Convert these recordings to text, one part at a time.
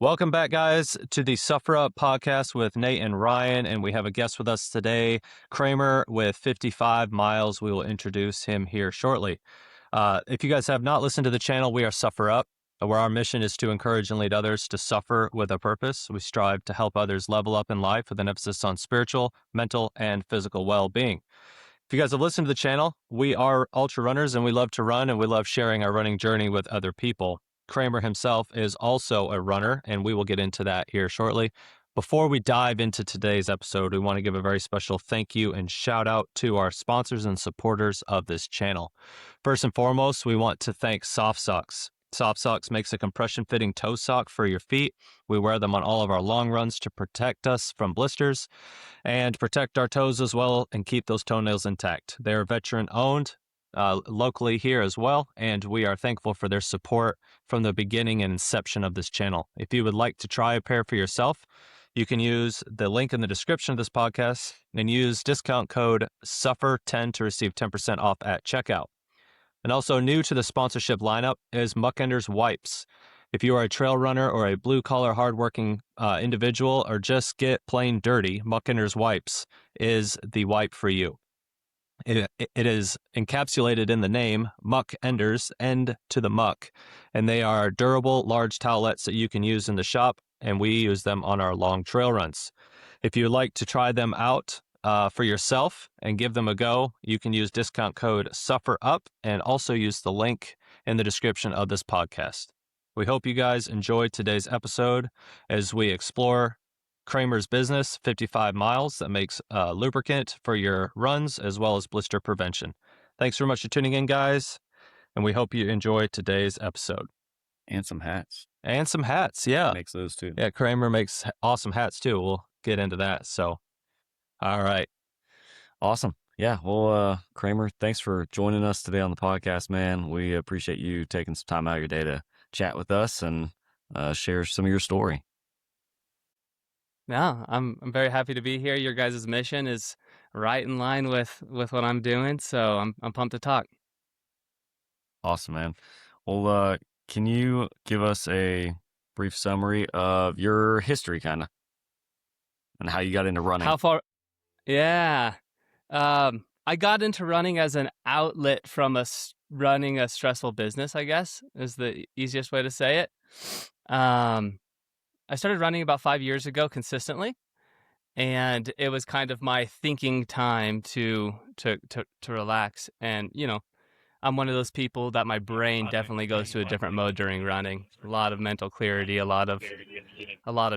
Welcome back, guys, to the Suffer Up podcast with Nate and Ryan. And we have a guest with us today, Kramer with 55 miles. We will introduce him here shortly. If you guys have not listened to the channel, we are Suffer Up, where our mission is to encourage and lead others to suffer with a purpose. We strive to help others level up in life with an emphasis on spiritual, mental, and physical well-being. If you guys have listened to the channel, we are ultra runners and we love to run and we love sharing our running journey with other people. Kramer himself is also a runner, and we will get into that here shortly. Before we dive into today's episode, we want to give a very special thank you and shout out to our sponsors and supporters of this channel. First and foremost, we want to thank Soft Socks. Soft Socks makes a compression fitting toe sock for your feet. We wear them on all of our long runs to protect us from blisters and protect our toes as well and keep those toenails intact. They are veteran owned. Locally here as well, and we are thankful for their support from the beginning and inception of this channel. If you would like to try a pair for yourself, you can use the link in the description of this podcast and use discount code SUFFER10 to receive 10% off at checkout. And also new to the sponsorship lineup is Muckender's Wipes. If you are a trail runner or a blue-collar, hardworking individual, or just get plain dirty, Muckender's Wipes is the wipe for you. It is encapsulated in the name, Muck Enders, end to the muck, and they are durable, large towelettes that you can use in the shop, and we use them on our long trail runs. If you'd like to try them out for yourself and give them a go, you can use discount code SUFFERUP and also use the link in the description of this podcast. We hope you guys enjoyed today's episode as we explore Kramer's business, 55 miles, that makes lubricant for your runs as well as blister prevention. Thanks very much for tuning in, guys, and we hope you enjoy today's episode. And some hats. And some hats, yeah. Makes those too. Yeah, Kramer makes awesome hats too. We'll get into that. So, all right. Awesome. Yeah. Well, Kramer, thanks for joining us today on the podcast, man. We appreciate you taking some time out of your day to chat with us and share some of your story. No, I'm very happy to be here. Your guys' mission is right in line with what I'm doing, so I'm pumped to talk. Awesome, man. Well, can you give us a brief summary of your history, kind of, and how you got into running? How far? Yeah, I got into running as an outlet from running a stressful business, I guess, is the easiest way to say it. I started running about 5 years ago consistently, and it was kind of my thinking time to relax. And, you know, I'm one of those people that my brain definitely goes to a different mode during running. A lot of mental clarity, a lot of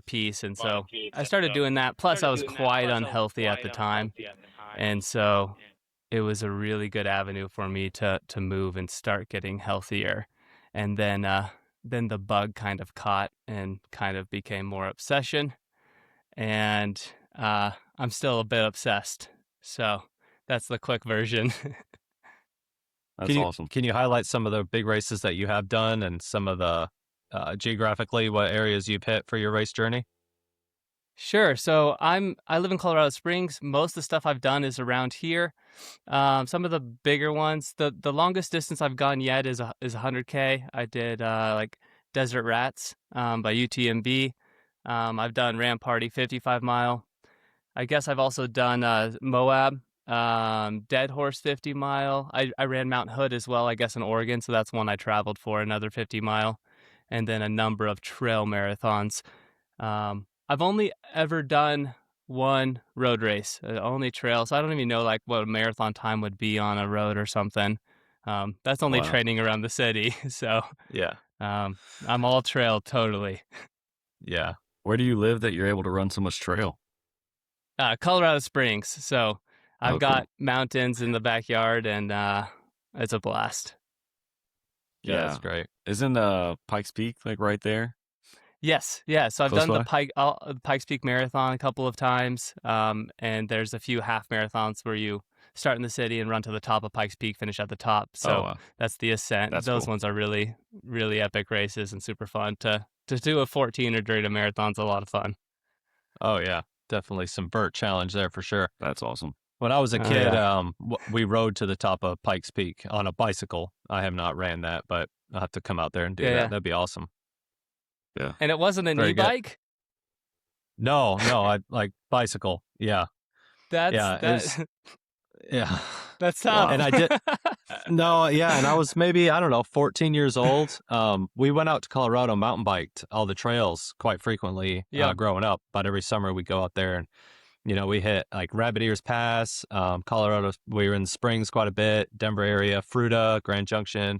peace. And so I started doing that. Plus I was quite unhealthy at the time. And so it was a really good avenue for me to move and start getting healthier. And then the bug kind of caught and kind of became more obsession. And I'm still a bit obsessed. So that's the quick version. That's awesome. Can you highlight some of the big races that you have done and some of the geographically what areas you've hit for your race journey? Sure. So I live in Colorado Springs. Most of the stuff I've done is around here. Some of the bigger ones, the longest distance I've gone yet is 100K. I did like Desert Rats by UTMB. I've done Ram Party 55 mile. I guess I've also done Moab, Dead Horse 50 mile. I ran Mount Hood as well, I guess in Oregon. So that's one I traveled for, another 50 mile, and then a number of trail marathons. I've only ever done one road race, only trail. So I don't even know like what a marathon time would be on a road or something. That's only training around the city. So yeah, I'm all trail totally. Yeah. Where do you live that you're able to run so much trail? Colorado Springs. So I've got mountains in the backyard, and it's a blast. Yeah, that's great. Isn't Pikes Peak like right there? Yes, yeah. So I've Close done by? the Pikes Peak Marathon a couple of times, and there's a few half marathons where you start in the city and run to the top of Pikes Peak, finish at the top. So that's the ascent. That's Those cool. ones are really, really epic races and super fun. To do a 14 or during a marathon's a lot of fun. Oh yeah, definitely some vert challenge there for sure. That's awesome. When I was a kid, yeah. We rode to the top of Pikes Peak on a bicycle. I have not ran that, but I'll have to come out there and do that. Yeah. That'd be awesome. Yeah. And it wasn't an Very good. e-bike? No, I like bicycle. Yeah. That's Yeah. It that was, yeah. that's tough. And I did, no, yeah. And I was maybe, I don't know, 14 years old. We went out to Colorado mountain biked all the trails quite frequently Yep. growing up. But every summer we go out there and, we hit like Rabbit Ears Pass, Colorado. We were in Springs quite a bit, Denver area, Fruita, Grand Junction.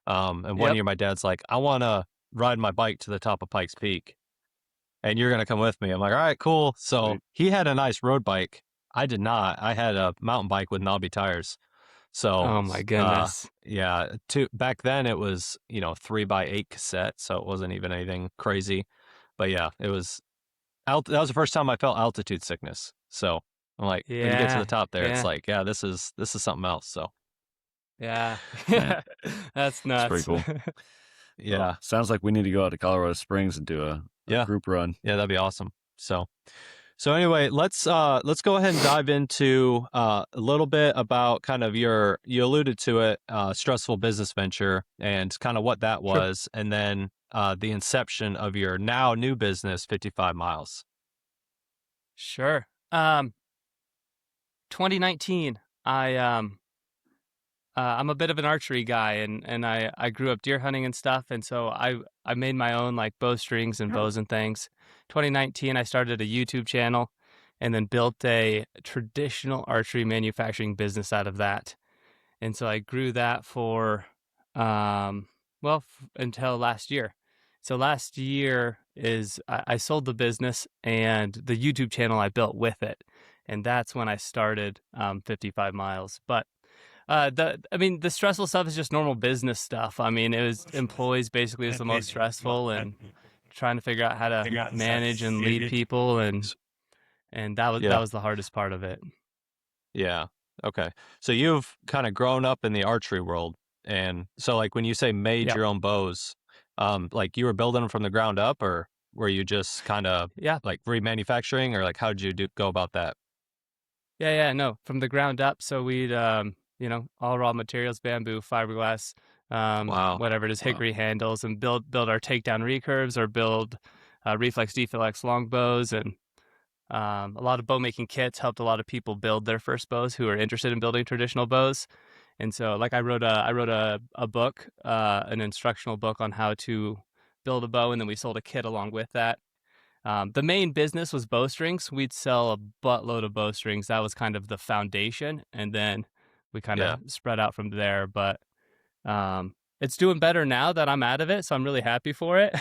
And one Yep. year my dad's like, I want to ride my bike to the top of Pikes Peak and you're going to come with me. I'm like, all right, cool. So Sweet. he had a nice road bike. I did not. I had a mountain bike with knobby tires. So, Oh my goodness. yeah, back then it was, 3x8 cassette. So it wasn't even anything crazy. But yeah, it was, that was the first time I felt altitude sickness. So I'm like, when you get to the Yeah. top there, it's Yeah. like, yeah, this is something else. So Yeah. Man. That's It's pretty nuts. cool. yeah, Well, sounds like we need to go out to Colorado Springs and do a Yeah. group run. yeah, that'd be awesome. So anyway, let's go ahead and dive into a little bit about kind of you alluded to it, stressful business venture and kind of what that Sure. was, and then the inception of your now new business, 55 Miles. Sure. 2019, I'm a bit of an archery guy, and I grew up deer hunting and stuff, and so I made my own like bowstrings and bows and things. 2019, I started a YouTube channel, and then built a traditional archery manufacturing business out of that. And so I grew that for, until last year. So last year I sold the business and the YouTube channel I built with it, and that's when I started 55 Miles. But the stressful stuff is just normal business stuff. I mean, it was employees basically is the most stressful, and trying to figure out how to manage and lead people, and that Yeah. was the hardest part of it. Yeah. Okay. So you've kind of grown up in the archery world, and so like when you say made Yep. your own bows, like you were building them from the ground up, or were you just kind of Yeah. like remanufacturing, or like how did you go about that? Yeah, no, from the ground up. So we'd, all raw materials, bamboo, fiberglass, Wow. whatever it is, hickory handles, and build our takedown recurves, or build reflex deflex longbows, and a lot of bow making kits. Helped a lot of people build their first bows who are interested in building traditional bows. And so, like, I wrote a book, an instructional book on how to build a bow, and then we sold a kit along with that. The main business was bowstrings. We'd sell a buttload of bowstrings. That was kind of the foundation, and then we kind of spread out from there. But it's doing better now that I'm out of it, so I'm really happy for it.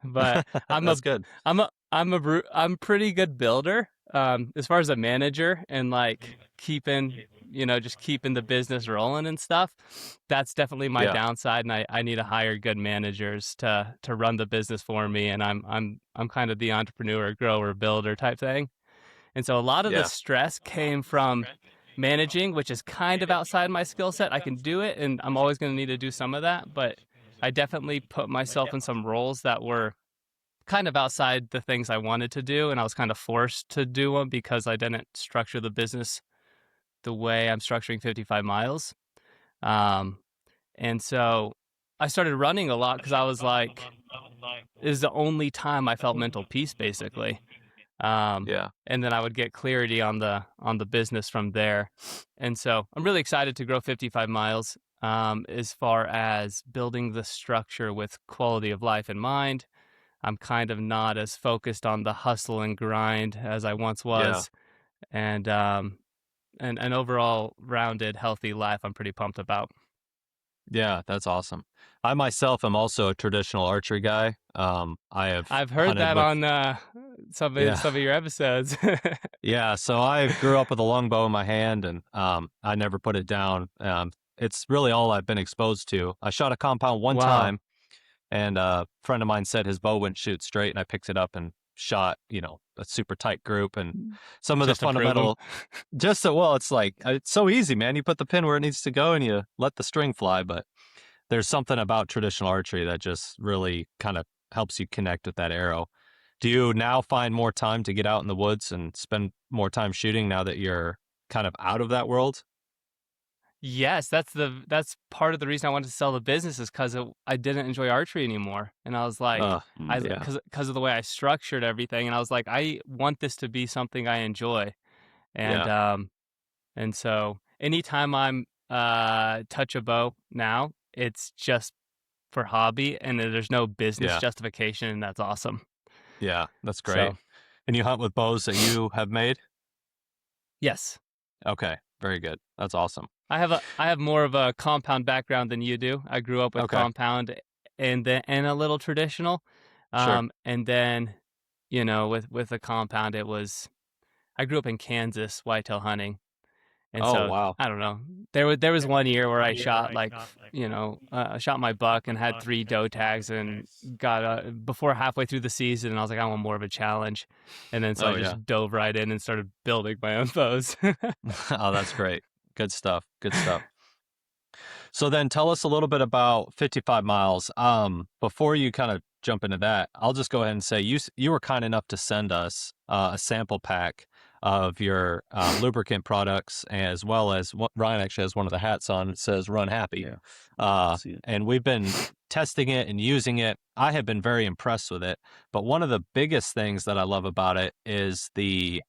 But That's good. I'm a pretty good builder. As far as a manager and like just keeping the business rolling and stuff, that's definitely my Yeah. downside, and I need to hire good managers to run the business for me, and I'm kind of the entrepreneur, grower, builder type thing. And so a lot of the Yeah. stress came from managing, which is kind of outside my skill set. I can do it, and I'm always going to need to do some of that, but I definitely put myself in some roles that were kind of outside the things I wanted to do, and I was kind of forced to do them because I didn't structure the business the way I'm structuring 55 Miles. And so I started running a lot because I was like, it is the only time I felt mental peace, basically. Yeah. And then I would get clarity on the business from there. And so I'm really excited to grow 55 Miles, as far as building the structure with quality of life in mind. I'm kind of not as focused on the hustle and grind as I once was, and an overall rounded, healthy life I'm pretty pumped about. Yeah, that's awesome. I myself am also a traditional archery guy. I've heard hunted that with, on some of your episodes. yeah. So I grew up with a longbow in my hand, and I never put it down. It's really all I've been exposed to. I shot a compound one Wow. time, and a friend of mine said his bow wouldn't shoot straight, and I picked it up and shot, a super tight group, and some of the Just to prove 'em. fundamental, it's like, it's so easy, man. You put the pin where it needs to go and you let the string fly, but there's something about traditional archery that just really kind of helps you connect with that arrow. Do you now find more time to get out in the woods and spend more time shooting now that you're kind of out of that world? Yes, that's part of the reason I wanted to sell the business is because I didn't enjoy archery anymore, and I was like, Yeah, because of the way I structured everything, and I was like, I want this to be something I enjoy, and yeah, and so anytime I'm touch a bow now, it's just for hobby, and there's no business yeah, justification, and that's awesome. yeah. That's great. So And you hunt with bows that you have made? yes, Okay, very good. That's awesome. I have more of a compound background than you do. I grew up with Okay, compound and a little traditional, sure. and then you know with the compound I grew up in Kansas whitetail hunting, and Oh, so wow. I don't know. There was one year where I shot like I shot my buck and had 3 doe tags and got before halfway through the season, and I was like I want more of a challenge, and then so Oh, I yeah. just dove right in and started building my own bows. Oh, that's great. Good stuff. Good stuff. So then tell us a little bit about 55 miles. Before you kind of jump into that, I'll just go ahead and say you were kind enough to send us a sample pack of your lubricant products, as well as what Ryan actually has one of the hats on. It says "Run Happy," Yeah. See it. and we've been testing it and using it. I have been very impressed with it. But one of the biggest things that I love about it is the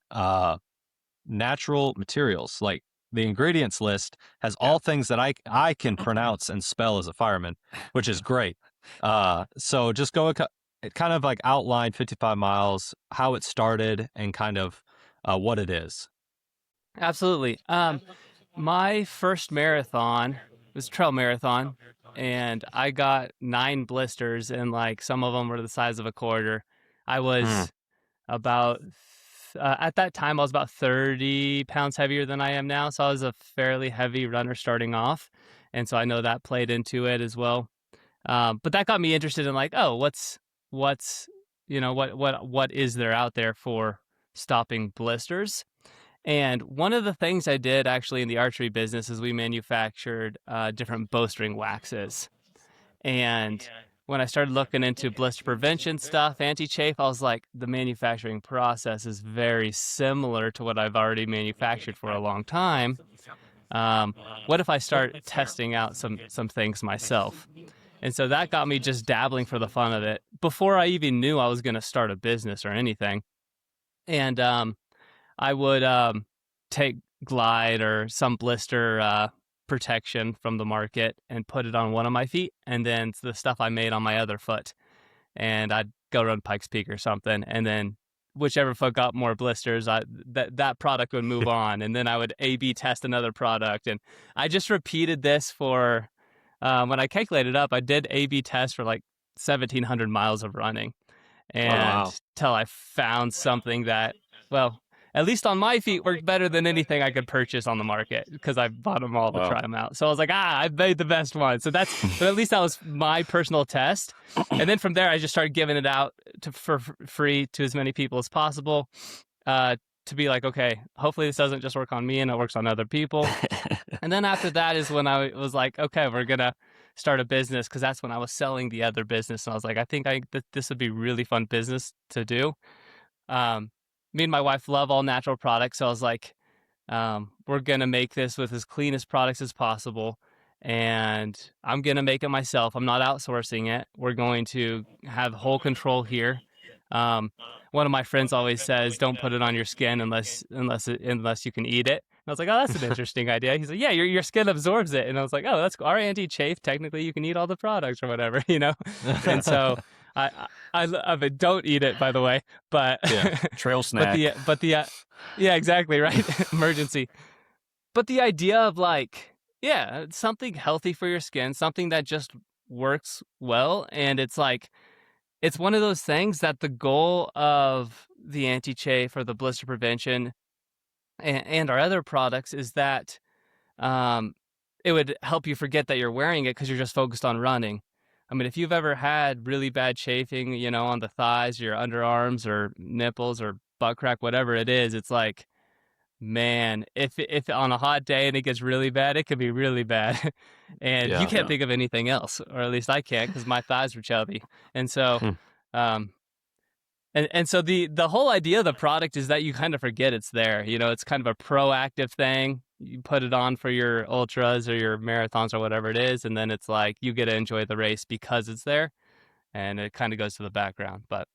natural materials. Like the ingredients list has all things that I can pronounce and spell as a fireman, which is great. So just it kind of like outline 55 miles, how it started, and kind of what it is. Absolutely. My first marathon was a trail marathon, and I got 9 blisters, and like some of them were the size of a quarter. I Mm, was about at that time I was about 30 pounds heavier than I am now, so I was a fairly heavy runner starting off, and so I know that played into it as well. But that got me interested in like, oh, what's what is there out there for stopping blisters? And one of the things I did actually in the archery business is we manufactured different bowstring waxes. And when I started looking into blister prevention stuff, anti-chafe, I was like, the manufacturing process is very similar to what I've already manufactured for a long time. What if I start testing out some things myself? And so that got me just dabbling for the fun of it before I even knew I was going to start a business or anything. And I would take Glide or some blister protection from the market and put it on one of my feet, and then the stuff I made on my other foot. And I'd go run Pikes Peak or something, and then whichever foot got more blisters, that product would move on, and then I would A/B test another product, and I just repeated this for when I calculated up, I did A/B test for like 1,700 miles of running, oh and wow. till I found something that, well, at least on my feet, worked better than anything I could purchase on the market because I bought them all to Wow. try them out. So I was like, I made the best one. So but at least that was my personal test. And then from there, I just started giving it out for free to as many people as possible. To be like, okay, hopefully this doesn't just work on me and it works on other people. And then after that is when I was like, okay, we're gonna start a business, because that's when I was selling the other business, and I was like, I think this would be really fun business to do. Um, Me and my wife love all natural products, so I was like, we're gonna make this with as clean as products as possible, and I'm gonna make it myself. I'm not outsourcing it. We're going to have whole control here. Um, One of my friends always says, "Don't put it on your skin unless you can eat it." And I was like, "Oh, that's an interesting idea." He's like, "Yeah, your skin absorbs it." And I was like, "Oh, that's cool. Our anti-chafe. Technically, you can eat all the products or whatever, you know." And so I mean, don't eat it, by the way, but Yeah. Trail but snack. yeah, exactly, right. Emergency. But the idea of like, yeah, something healthy for your skin, something that just works well, and it's like it's one of those things that the goal of the anti-chafe or the blister prevention and our other products is that um, it would help you forget that you're wearing it because you're just focused on running. I mean, if you've ever had really bad chafing, you know, on the thighs, your underarms or nipples or butt crack, whatever it is, it's like, man, if on a hot day and it gets really bad, it could be really bad. And you Yeah. can't think of anything else, or at least I can't, because my thighs were chubby. And so, Hmm. um, and so the whole idea of the product is that you kind of forget it's there. You know, it's kind of a proactive thing. you put it on for your ultras or your marathons or whatever it is, and then it's like you get to enjoy the race because it's there, and it kind of goes to the background. But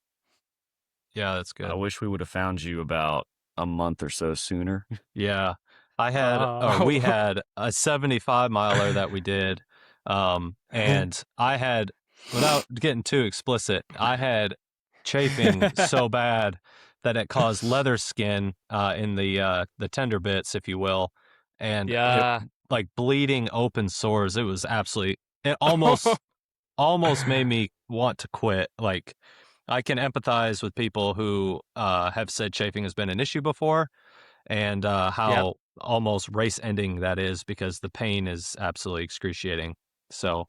Yeah, that's I good. wish we would have found you about a month or so sooner. Yeah. We oh, had a 75 miler that we did. And I had, without getting too explicit, I had chafing so bad that it caused leather skin in the tender bits, if you will, and it yeah, like bleeding open sores. It was absolutely, it almost made me want to quit. Like, I can empathize with people who have said chafing has been an issue before, and yep. how almost race ending that is because the pain is absolutely excruciating. So,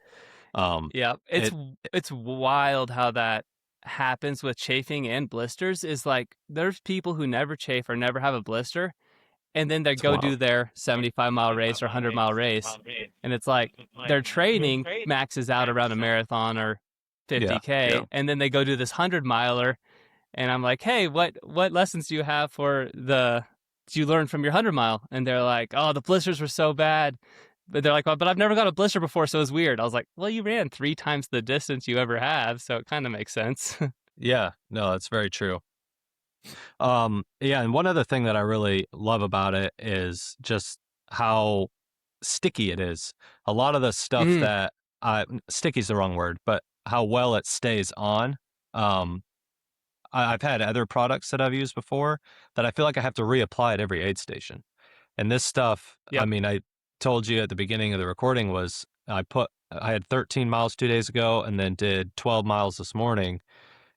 um, Yeah, it it's wild how that happens with chafing and blisters. Is like there's people who never chafe or never have a blister, and then they It's go wild. do their 75-mile race or 100-mile race, and it's like their training maxes out around a marathon or yeah, 50K, Yeah. and then they go do this 100-miler, and I'm like, hey, what lessons do you have for the did you learn from your 100-mile? And they're like, oh, the blisters were so bad. But they're like, well, but I've never got a blister before, so it's weird. I was like, well, you ran 3 times the distance you ever have, so it kind of makes sense. yeah, no, that's very true. Yeah, and one other thing that I really love about it is just how sticky it is. A lot of the stuff Mm, that sticky's the wrong word, but how well it stays on. Um, I've had other products that I've used before that I feel like I have to reapply at every aid station. And this stuff, I yep. mean, I told you at the beginning of the recording was I had 13 miles 2 days ago and then did 12 miles this morning,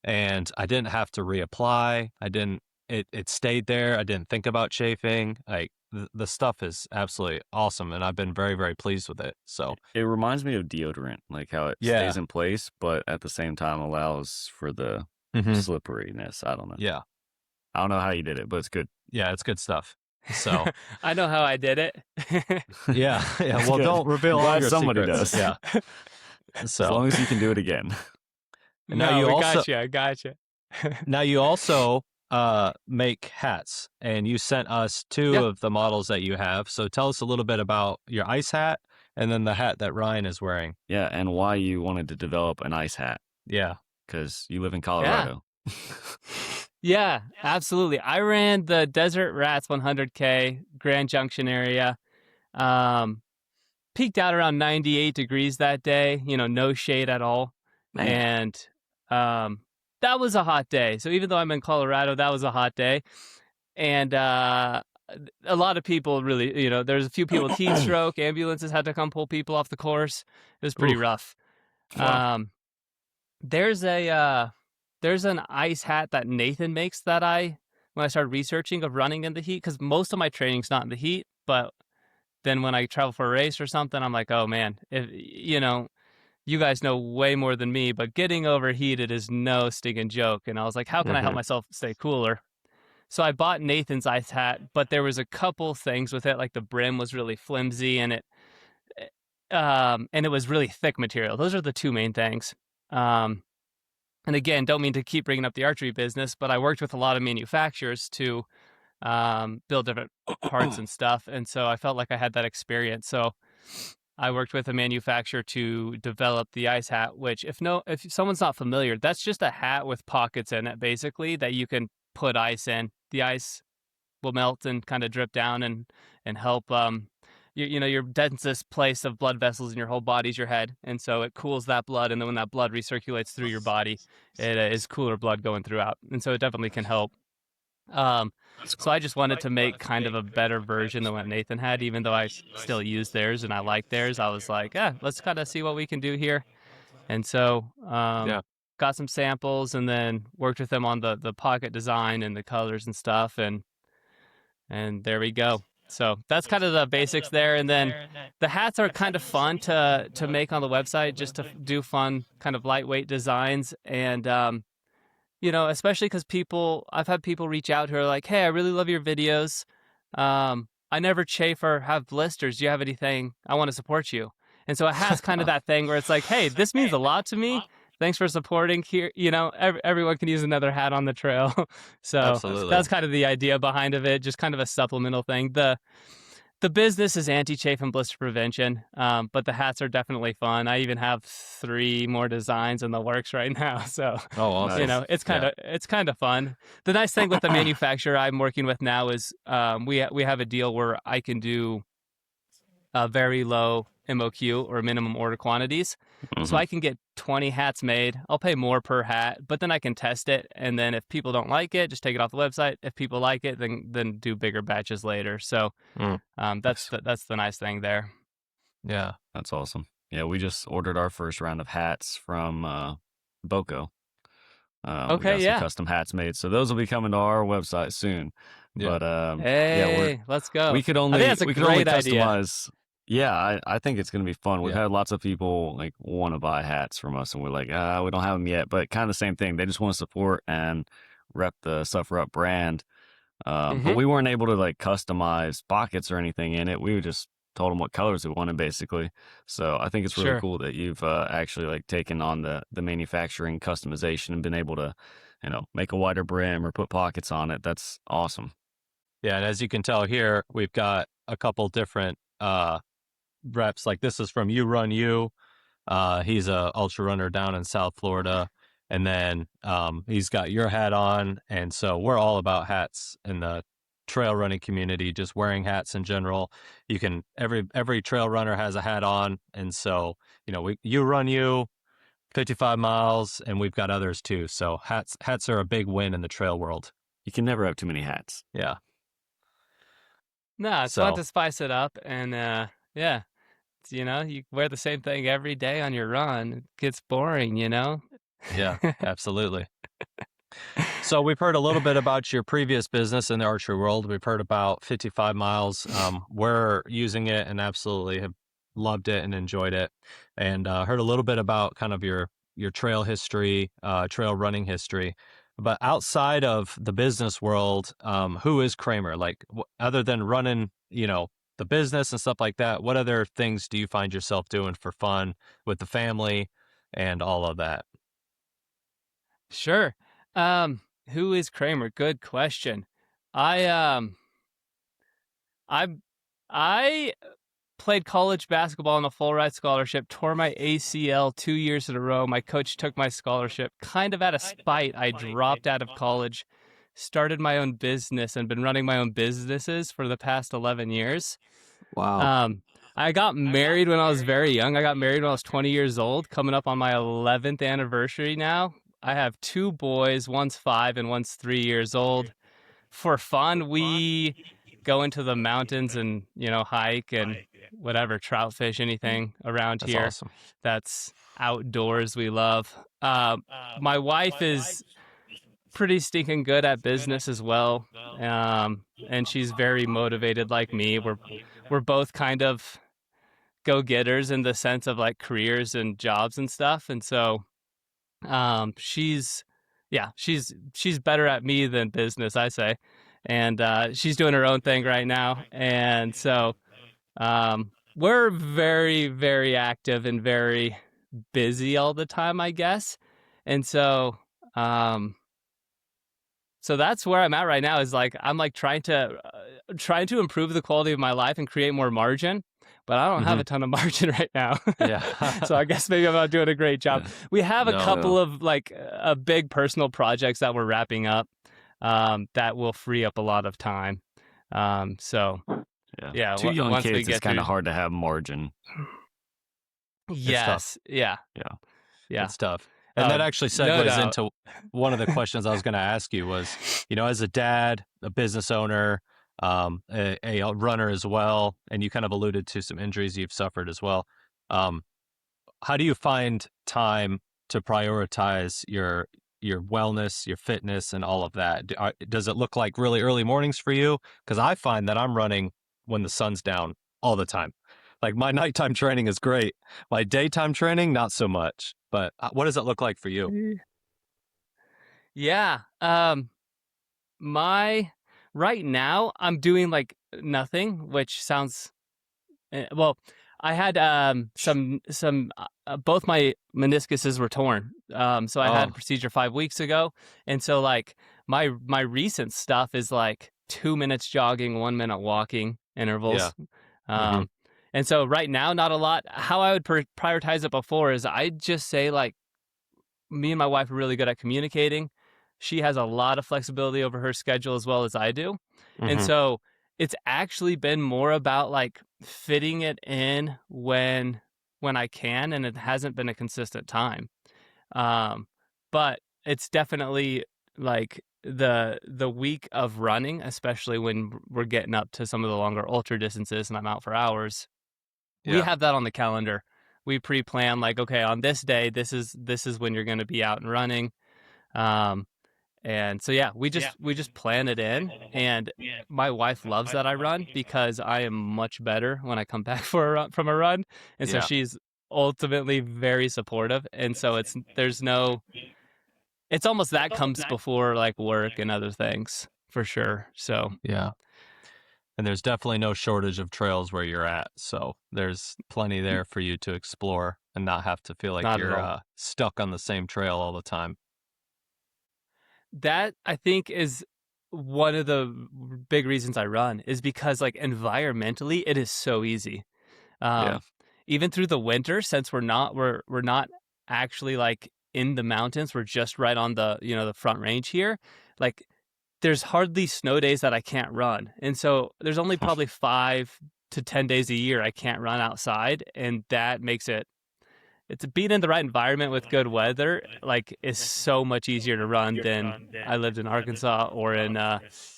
and I didn't have to reapply. I didn't, it stayed there. I didn't think about chafing. Like the stuff is absolutely awesome. And I've been very, very pleased with it. So It reminds me of deodorant, like how it yeah. stays in place, but at the same time allows for the Hmm. slipperiness. I don't know. Yeah. I don't know how you did it, but it's good. Yeah. It's good stuff. So I know how I did it. yeah. Yeah. It's Well, good. don't reveal I'm all glad your somebody secrets. does. Yeah. As So long as you can do it again. and now No, you we also, got you. I got you. make hats, and you sent us two Yeah. of the models that you have. So tell us a little bit about your ice hat and then the hat that Ryan is wearing. Yeah, and why you wanted to develop an ice hat, Yeah. because you live in Yeah. Colorado. Yeah, absolutely. I ran the Desert Rats 100K Grand Junction area. Um, Peaked out around 98 degrees that day, no shade at all. Man, And that was a hot day. So even though I'm in Colorado, that was a hot day. And a lot of people really, there's a few people with heat stroke. Ambulances had to come pull people off the course. It was pretty Ooh. rough. wow. Um, there's an ice hat that Nathan makes that when I started researching of running in the heat, because most of my training's not in the heat, but then when I travel for a race or something, I'm like, oh man, if you guys know way more than me, but getting overheated is no stinking joke. And I was like, how can I help Hmm. myself stay cooler? So I bought Nathan's ice hat, but there was a couple things with it, like the brim was really flimsy and it was really thick material. Those are the two main things. And again, don't mean to keep bringing up the archery business, but I worked with a lot of manufacturers to build different parts and stuff. And so I felt like I had that experience. So I worked with a manufacturer to develop the ice hat, which if someone's not familiar, that's just a hat with pockets in it, basically, that you can put ice in. The ice will melt and kind of drip down and help your densest place of blood vessels in your whole body is your head, and so it cools that blood, and then when that blood recirculates through your body, it is cooler blood going throughout, and so it definitely can help. So I just wanted to make kind of a better version than what Nathan had, even though I still use theirs and I like theirs. I was like, let's kind of see what we can do here, and so Yeah. got some samples and then worked with them on the pocket design and the colors and stuff, and there we go. So that's kind of the basics there. And then the hats are kind of fun to make on the website, just to do fun kind of lightweight designs. And, especially because I've had people reach out who are like, hey, I really love your videos. I never chafe or have blisters. Do you have anything? I want to support you. And so it has kind of that thing where it's like, hey, this means a lot to me. Thanks for supporting here. Everyone can use another hat on the trail. So Absolutely. that's kind of the idea behind of it, just kind of a supplemental thing. The business is anti-chafe and blister prevention, but the hats are definitely fun. I even have 3 more designs in the works right now, so Oh, awesome. Nice. it's kind of fun. The nice thing with the manufacturer I'm working with now is we have a deal where I can do very low MOQ or minimum order quantities. So Mhm. I can get 20 hats made. I'll pay more per hat, but then I can test it. And then if people don't like it, just take it off the website. If people like it, then do bigger batches later. So Mm. that's the nice thing there. Yeah. That's awesome. Yeah, we just ordered our first round of hats from Boco. We Okay, got some yeah. custom hats made, so those will be coming to our website soon. Yeah. But Hey, let's go. we could I only think that's a great idea. customize. Yeah, I think it's gonna be fun. We've Yeah. had lots of people like want to buy hats from us, and we're like, we don't have them yet, but kind of the same thing. They just want to support and rep the Suffer Up brand. But we weren't able to like customize pockets or anything in it. We just told them what colors we wanted, basically. So I think it's really Sure. cool that you've actually like taken on the manufacturing customization and been able to, make a wider brim or put pockets on it. That's awesome. Yeah, and as you can tell here, we've got a couple different reps. Like this is from You Run You. He's a ultra runner down in South Florida, and then he's got your hat on, and so we're all about hats in the trail running community. Just wearing hats in general. You can every trail runner has a hat on, and so You Run You, 55 miles, and we've got others too. So hats are a big win in the trail world. You can never have too many hats. Yeah. No, it's fun So to spice it up, and yeah, you wear the same thing every day on your run. It gets boring, yeah, absolutely. So we've heard a little bit about your previous business in the archery world. We've heard about 55 miles. We're using it and absolutely have loved it and enjoyed it, and heard a little bit about kind of your trail history, trail running history. But outside of the business world, who is Kramer? Like, other than running, the business and stuff like that, what other things do you find yourself doing for fun with the family and all of that? Sure. Who is Kramer? Good question. I I I played college basketball on a full ride scholarship, tore my ACL 2 years in a row. My coach took my scholarship. Kind of out of spite, I dropped out of college, started my own business, and been running my own businesses for the past 11 years. Wow. I got married when I was very young. I got married when I was 20 years old, coming up on my 11th anniversary now. I have 2 boys, one's 5 and one's 3 years old. For fun, we go into the mountains and, hike and whatever, trout fish, anything around That's here awesome. that's outdoors we love. My wife is pretty stinking good at business as well, and she's very motivated like me. We're both kind of go-getters in the sense of like careers and jobs and stuff, and so she's better at me than business, I say, and she's doing her own thing right now, and so we're very, very active and very busy all the time, I guess, and so that's where I'm at right now. Is like I'm like trying to improve the quality of my life and create more margin, but I don't have a ton of margin right now. Yeah. So I guess maybe I'm not doing a great job. Yeah. We have a No. couple of like big personal projects that we're wrapping up that will free up a lot of time. So yeah, Two young once we kids, it's get kind of through- hard to have margin. Yes, yeah. It's tough. And that actually no segues doubt. into one of the questions I was going to ask you was, as a dad, a business owner, a runner as well, and you kind of alluded to some injuries you've suffered as well. How do you find time to prioritize your wellness, your fitness, and all of that? Does it look like really early mornings for you? Because I find that I'm running when the sun's down all the time. Like my nighttime training is great. My daytime training, not so much. But what does it look like for you? Yeah. Right now I'm doing like nothing, which sounds well. I had both my meniscuses were torn. So I had a procedure 5 weeks ago, and so like my recent stuff is like 2 minutes jogging, 1 minute walking intervals. Yeah. And so right now, not a lot. How I would prioritize it before is I'd just say, like, me and my wife are really good at communicating. She has a lot of flexibility over her schedule as well as I do. And so it's actually been more about like fitting it in when I can, and it hasn't been a consistent time. But it's definitely like the week of running, especially when we're getting up to some of the longer ultra distances and I'm out for hours. We have that on the calendar. We pre-plan, like, okay, on this day, this is when you're going to be out and running. And so, yeah, we just plan it in. And my wife loves that I run because I am much better when I come back from a run. And so she's ultimately very supportive. And so it's almost that comes before like work and other things for sure. So, yeah. And there's definitely no shortage of trails where you're at. So there's plenty there for you to explore and not have to feel like you're stuck on the same trail all the time. That, I think, is one of the big reasons I run, is because like environmentally, it is so easy. Even through the winter, since we're not actually like in the mountains, we're just right on the, the Front Range here. Like, there's hardly snow days that I can't run. And so there's only probably 5 to 10 days a year I can't run outside. And that makes it's being in the right environment with good weather, like, is so much easier to run than I lived in Arkansas or in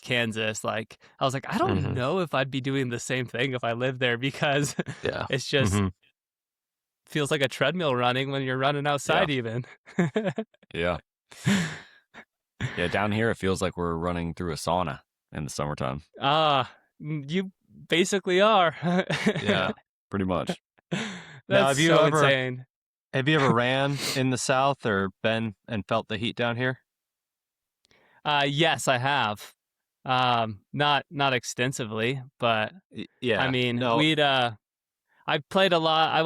Kansas. Like, I was like, I don't know if I'd be doing the same thing if I lived there, because it's just feels like a treadmill running when you're running outside even. Yeah. Yeah, down here it feels like we're running through a sauna in the summertime. You basically are. Yeah, pretty much. That's so insane. Have you ever ran in the South or been and felt the heat down here? Yes, I have. Not extensively, but yeah. I mean, I played a lot.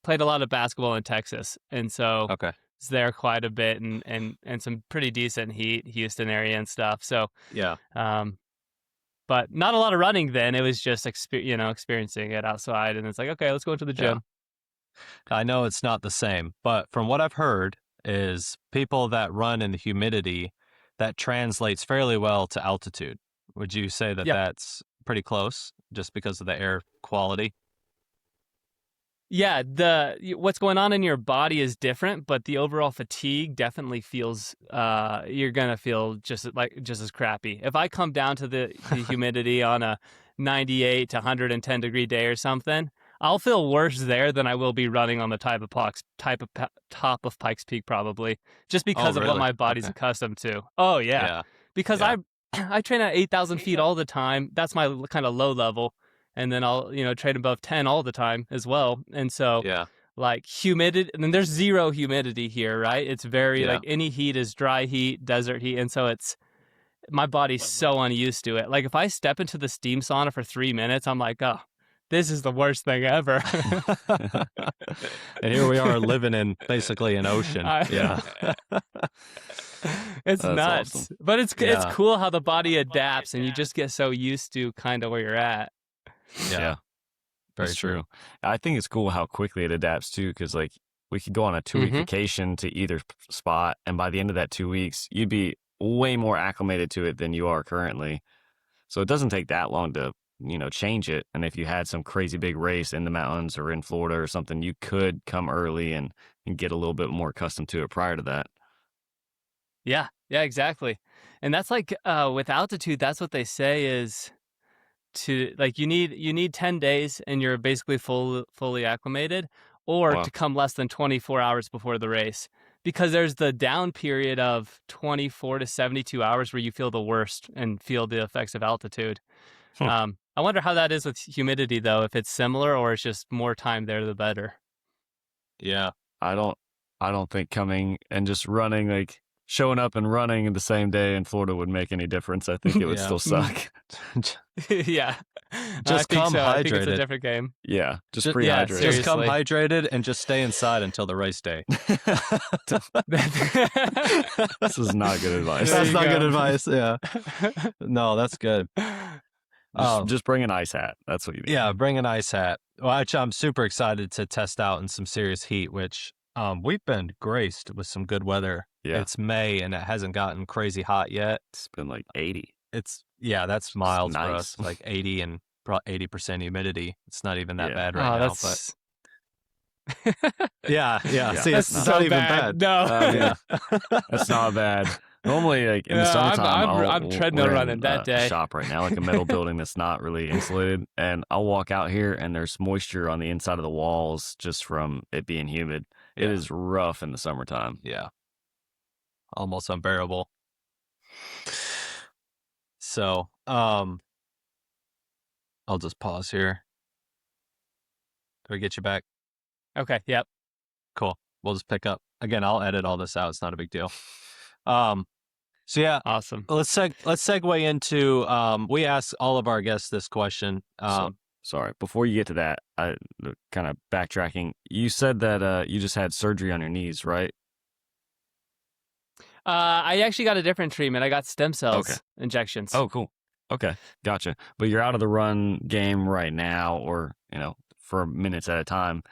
Played a lot of basketball in Texas, and so was there quite a bit, and some pretty decent heat, Houston area and stuff. So but not a lot of running then. It was just experiencing it outside, and it's like, okay, let's go to the gym. I know it's not the same, but from what I've heard is people that run in the humidity, that translates fairly well to altitude. Would you say that that's pretty close just because of the air quality? Yeah, what's going on in your body is different, but the overall fatigue definitely feels you're gonna feel just as crappy. If I come down to the humidity on a 98 to 110 degree day or something, I'll feel worse there than I will be running on the top of Pikes Peak, probably, just because of what my body's accustomed to. Oh yeah. Because I train at 8,000 feet all the time. That's my kind of low level. And then I'll, train above 10 all the time as well. And so, like, humidity, and then there's zero humidity here, right? It's very, like, any heat is dry heat, desert heat. And so my body's so unused to it. Like, if I step into the steam sauna for 3 minutes, I'm like, oh, this is the worst thing ever. And here we are living in basically an ocean. It's nuts. Awesome. But it's cool how the body adapts, and you just get so used to kind of where you're at. Yeah, very true. I think it's cool how quickly it adapts too, because like we could go on a 2-week vacation to either spot, and by the end of that 2 weeks, you'd be way more acclimated to it than you are currently. So it doesn't take that long to change it. And if you had some crazy big race in the mountains or in Florida or something, you could come early and get a little bit more accustomed to it prior to that. Yeah, exactly. And that's like with altitude, that's what they say is, to like, you need 10 days and you're basically fully acclimated, or to come less than 24 hours before the race, because there's the down period of 24 to 72 hours where you feel the worst and feel the effects of altitude. I wonder how that is with humidity though, if it's similar or it's just more time there the better. Yeah, I don't think coming and just running, like showing up and running the same day in Florida would make any difference. I think it would still suck. Yeah. Just come so. I think it's a hydrated. different game. Yeah, just Just- pre-hydrated. Just come Seriously. hydrated and just stay inside until the race day. This is not good advice. There That's you not good go. advice. Yeah. No, that's good. Just bring an ice hat. That's what you need. Yeah, bring an ice hat. Well, actually, I'm super excited to test out in some serious heat, which we've been graced with some good weather. Yeah. It's May and it hasn't gotten crazy hot yet. It's been like 80. That's mild for nice. us, like 80 and 80% humidity. It's not even that bad right Oh, now, that's but yeah. See, that's it's so not even bad. bad. No. Yeah. That's not bad. Normally, like in the Yeah, summertime, I'm treadmill we're running in that a day. shop right now, like a metal building that's not really insulated, and I'll walk out here and there's moisture on the inside of the walls just from it being humid. It Yeah. is rough in the summertime. Yeah. Almost unbearable. So, I'll just pause here. Can we get you back? Okay. Yep. Cool. We'll just pick up. Again, I'll edit all this out. It's not a big deal. So yeah, Awesome. let's segue into, we ask all of our guests this question. Sorry, before you get to that, kind of backtracking. You said that you just had surgery on your knees, right? I actually got a different treatment. I got stem cells injections. Oh, cool. Okay, gotcha. But you're out of the run game right now, or for minutes at a time.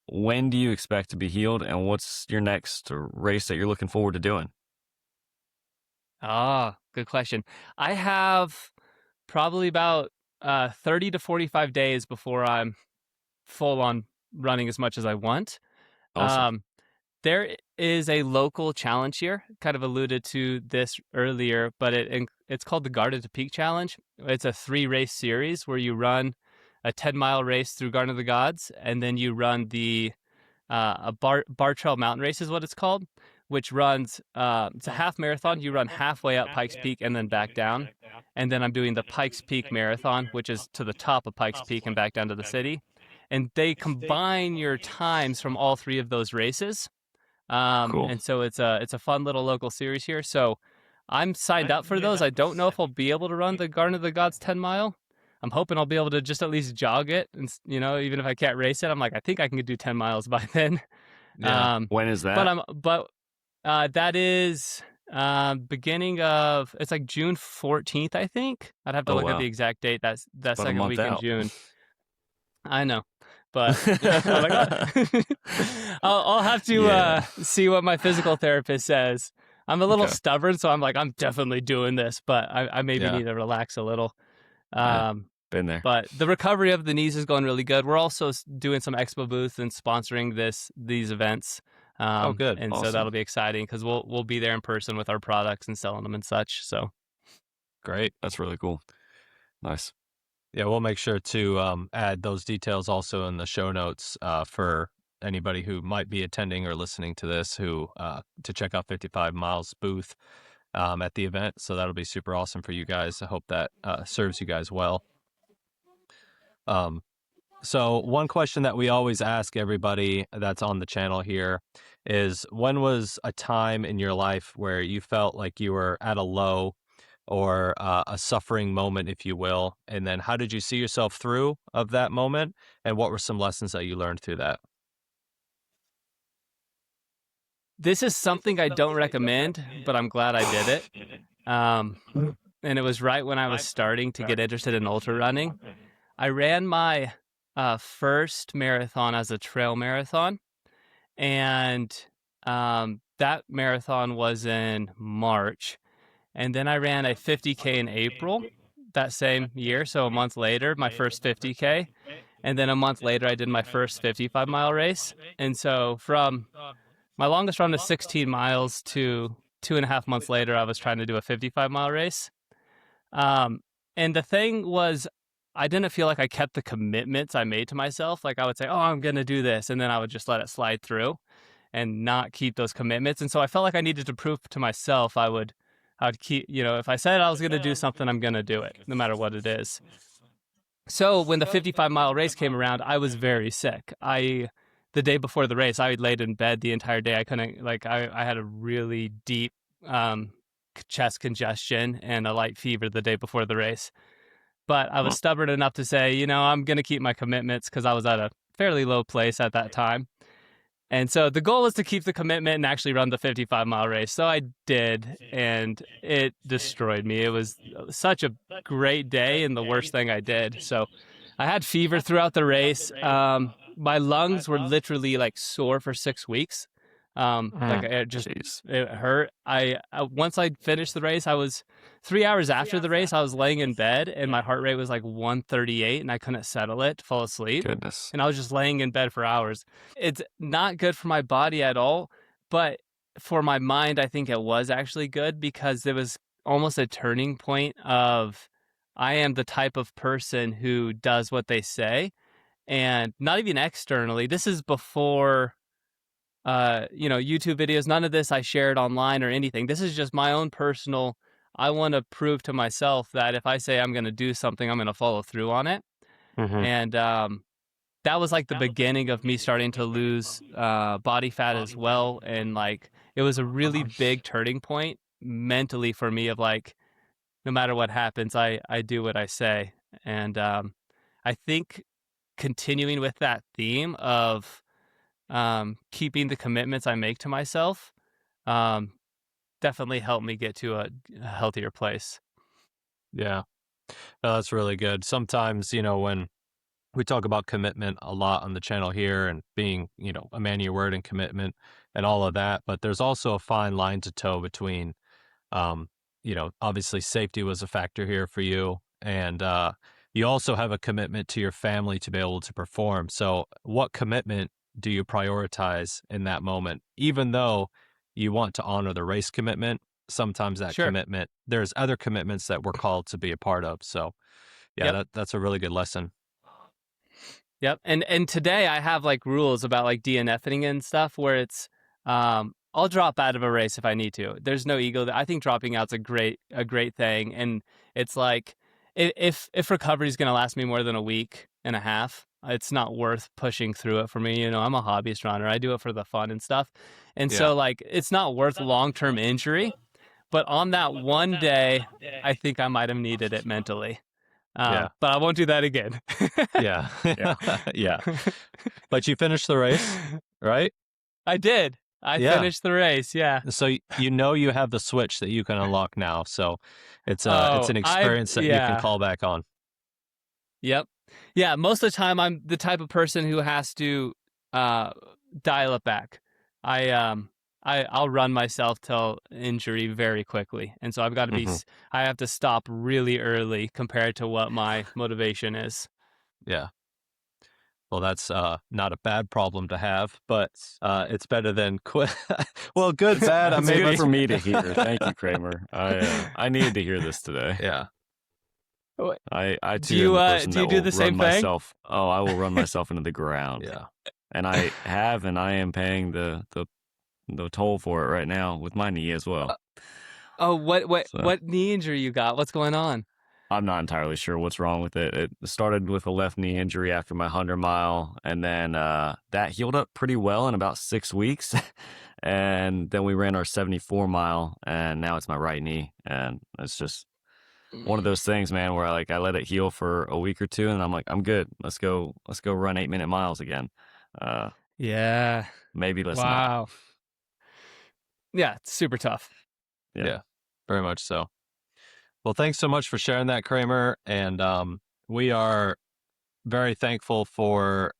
When do you expect to be healed, and what's your next race that you're looking forward to doing? Good question. I have probably about 30 to 45 days before I'm full on running as much as I want. Awesome. There is a local challenge here. Kind of alluded to this earlier, but it's called the Garden to Peak Challenge. It's a 3-race series where you run a 10-mile race through Garden of the Gods, and then you run the a bar trail mountain race is what it's called, which runs it's a half marathon. You run halfway up Pikes Peak and then back down, and then I'm doing the Pikes Peak Marathon, which is to the top of Pikes Peak and back down to the city, and they combine your times from all 3 of those races. Cool. And so it's a fun little local series here. So I'm signed up for those. I don't know if I'll be able to run the Garden of the Gods 10-mile. I'm hoping I'll be able to just at least jog it, and even if I can't race it, I'm like, I think I can do 10 miles by then. Yeah. When is that? But that is beginning of, it's like June 14th, I think. I'd have to look at the exact date. That's that about a second month week out. in June. I know, but I'm like, I'll have to see what my physical therapist says. I'm a little stubborn, so I'm like, I'm definitely doing this, but I maybe need to relax a little. Been there. But the recovery of the knees is going really good. We're also doing some expo booths and sponsoring these events. Good. And Awesome. so that'll be exciting because we'll be there in person with our products and selling them and such. So Great. That's really cool. Nice. Yeah, we'll make sure to add those details also in the show notes for anybody who might be attending or listening to this to check out 55 Miles booth at the event. So that'll be super awesome for you guys. I hope that serves you guys well. So one question that we always ask everybody that's on the channel here is, when was a time in your life where you felt like you were at a low or a suffering moment, if you will? And then how did you see yourself through of that moment? And what were some lessons that you learned through that? this is something I don't recommend, but I'm glad I did it. And it was right when I was starting to get interested in ultra running. I ran my first marathon as a trail marathon, and that marathon was in March. And then I ran a 50K in April that same year, so a month later, my first 50K. And then a month later, I did my first 55-mile race. And so from my longest run is 16 miles to 2.5 months later, I was trying to do a 55-mile race. And the thing was, I didn't feel like I kept the commitments I made to myself. Like I would say, oh, I'm going to do this. And then I would just let it slide through and not keep those commitments. And so I felt like I needed to prove to myself I would keep, if I said I was going to do something, I'm going to do it, no matter what it is. So when the 55-mile race came around, I was very sick. The day before the race, I laid in bed the entire day. I couldn't, I had a really deep chest congestion and a light fever the day before the race. But I was stubborn enough to say, I'm going to keep my commitments because I was at a fairly low place at that time. And so the goal was to keep the commitment and actually run the 55-mile race. So I did, and it destroyed me. It was such a great day and the worst thing I did. So I had fever throughout the race. My lungs were literally like sore for 6 weeks. Like it hurt. Once I finished the race, I was 3 hours after the race, I was laying in bed and my heart rate was like 138 and I couldn't settle it to fall asleep. Goodness. And I was just laying in bed for hours. It's not good for my body at all, but for my mind, I think it was actually good because it was almost a turning point of I am the type of person who does what they say, and not even externally. This is before YouTube videos. None of this I shared online or anything. This is just my own personal. I want to prove to myself that if I say I'm going to do something, I'm going to follow through on it. Mm-hmm. And that was like the beginning of me starting to lose body fat as well. And like, it was a really big turning point mentally for me of like, no matter what happens, I do what I say. And I think continuing with that theme of keeping the commitments I make to myself definitely helped me get to a healthier place. Yeah. No, that's really good. Sometimes, when we talk about commitment a lot on the channel here and being, a man of your word and commitment and all of that, but there's also a fine line to toe between, obviously safety was a factor here for you. And you also have a commitment to your family to be able to perform. So what commitment do you prioritize in that moment? Even though you want to honor the race commitment, sometimes that commitment, there's other commitments that we're called to be a part of. So yeah, that's a really good lesson. Yep. And today I have like rules about like DNFing and stuff where it's I'll drop out of a race if I need to. There's no ego. I think dropping out's a great thing. And it's like if recovery is going to last me more than a week and a half, it's not worth pushing through it for me. I'm a hobbyist runner. I do it for the fun and stuff. And so like it's not worth long-term injury. But on that one day, I think I might have needed it mentally. But I won't do that again. Yeah. Yeah. But you finished the race, right? I did. I finished the race. Yeah. So you have the switch that you can unlock now. So it's an experience that you can call back on. Yep. Yeah. Most of the time, I'm the type of person who has to dial it back. I'll run myself till injury very quickly. And so I've got to be, I have to stop really early compared to what my motivation is. Yeah. Well, that's not a bad problem to have, but it's better than quit. Well, good, bad. It's good for me to hear. Thank you, Kramer. I needed to hear this today. Yeah. I too am the person that will run myself. Oh, I will run myself into the ground. Yeah. And I have, and I am paying the toll for it right now with my knee as well. What knee injury you got? What's going on? I'm not entirely sure what's wrong with it. It started with a left knee injury after my 100-mile, and then that healed up pretty well in about 6 weeks. And then we ran our 74-mile, and now it's my right knee. And it's just one of those things, man, where I let it heal for a week or two, and I'm like, I'm good. Let's go run 8-minute miles again. Yeah. Maybe let's not. Yeah, it's super tough. Yeah, very much so. Well, thanks so much for sharing that, Kramer. And we are very thankful for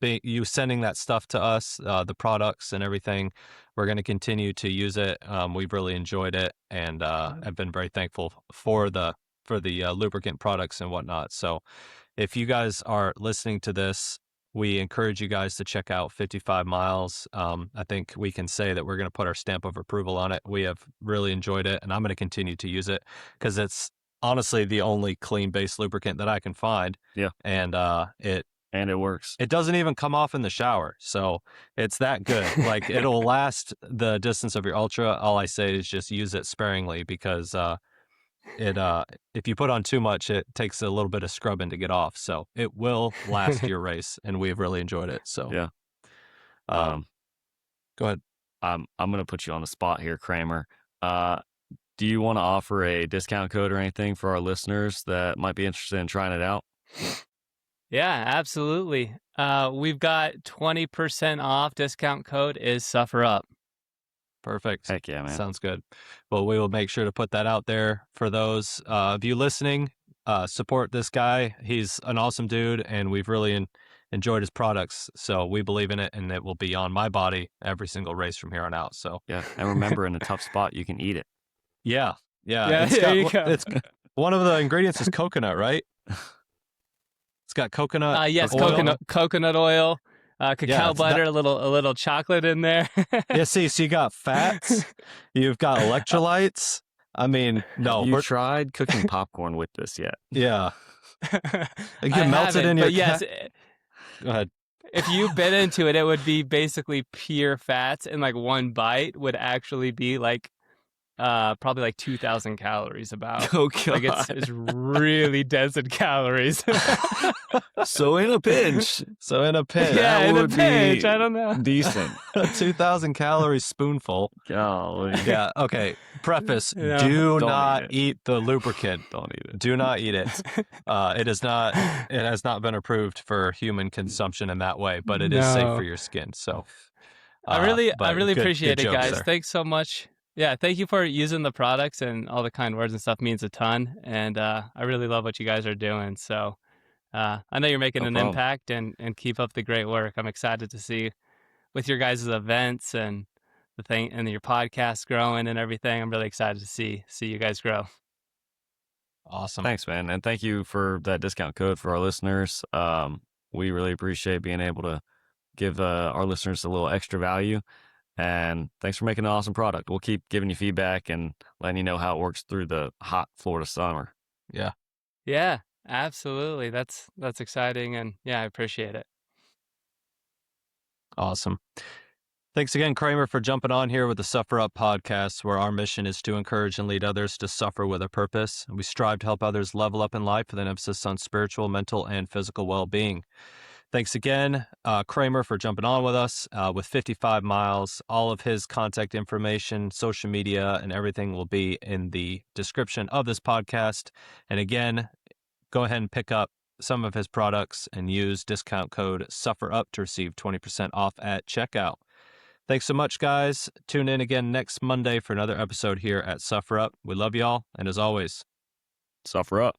you sending that stuff to us, the products and everything. We're going to continue to use it. We've really enjoyed it, and I've been very thankful for the lubricant products and whatnot. So if you guys are listening to this, we encourage you guys to check out 55 miles. I think we can say that we're going to put our stamp of approval on it. We have really enjoyed it, and I'm going to continue to use it because it's honestly the only clean-based lubricant that I can find. Yeah. And it works. It doesn't even come off in the shower. So it's that good. Like it'll last the distance of your ultra. All I say is just use it sparingly because if you put on too much, it takes a little bit of scrubbing to get off. So it will last your race, and we've really enjoyed it. So yeah. Go ahead. I'm going to put you on the spot here, Kramer. do you want to offer a discount code or anything for our listeners that might be interested in trying it out? Yeah, absolutely. We've got 20% off. Discount code is SufferUp. Perfect. Heck yeah, man. Sounds good. Well, we will make sure to put that out there for those of you listening. Support this guy. He's an awesome dude, and we've really enjoyed his products. So we believe in it, and it will be on my body every single race from here on out. So Yeah, and remember, in a tough spot, you can eat it. yeah. Yeah, It's there you go. It's one of the ingredients is coconut, right? It's got coconut. Yes, oil. coconut oil, cacao it's butter, a little chocolate in there. Yeah, so you got fats, you've got electrolytes. I mean, no, You tried cooking popcorn with this yet? yeah. You I can melt it haven't, in your but yes, Go ahead. if you bit into it, it would be basically pure fats, and like one bite would actually be like probably like 2,000 calories about. Oh, God. Like it's really dense in calories. So in a pinch, So in a pinch, Yeah, that in a would pinch, be I don't know. decent. a 2,000 calorie spoonful. Golly. Yeah, okay. Preface, Yeah. do Don't not eat it. eat the lubricant. Don't eat it. Do not eat it. It has not been approved for human consumption in that way, but it is safe No. for your skin. So I really but good appreciate it, jokes guys. there. Thanks so much. Yeah, thank you for using the products, and all the kind words and stuff means a ton. And I really love what you guys are doing. So I know you're making No an problem. impact, and keep up the great work. I'm excited to see with your guys' events and the thing and your podcast growing and everything. I'm really excited to see you guys grow. Awesome. Thanks, man. And thank you for that discount code for our listeners. We really appreciate being able to give our listeners a little extra value. And thanks for making an awesome product. We'll keep giving you feedback and letting you know how it works through the hot Florida summer. Yeah. Yeah, absolutely. That's exciting, and yeah, I appreciate it. Awesome. Thanks again, Kramer, for jumping on here with the Suffer Up podcast, where our mission is to encourage and lead others to suffer with a purpose. We strive to help others level up in life with an emphasis on spiritual, mental, and physical well-being. Thanks again, Kramer, for jumping on with us with 55 miles. All of his contact information, social media, and everything will be in the description of this podcast. And again, go ahead and pick up some of his products and use discount code SUFFERUP to receive 20% off at checkout. Thanks so much, guys. Tune in again next Monday for another episode here at Suffer Up. We love y'all, and as always, Suffer up.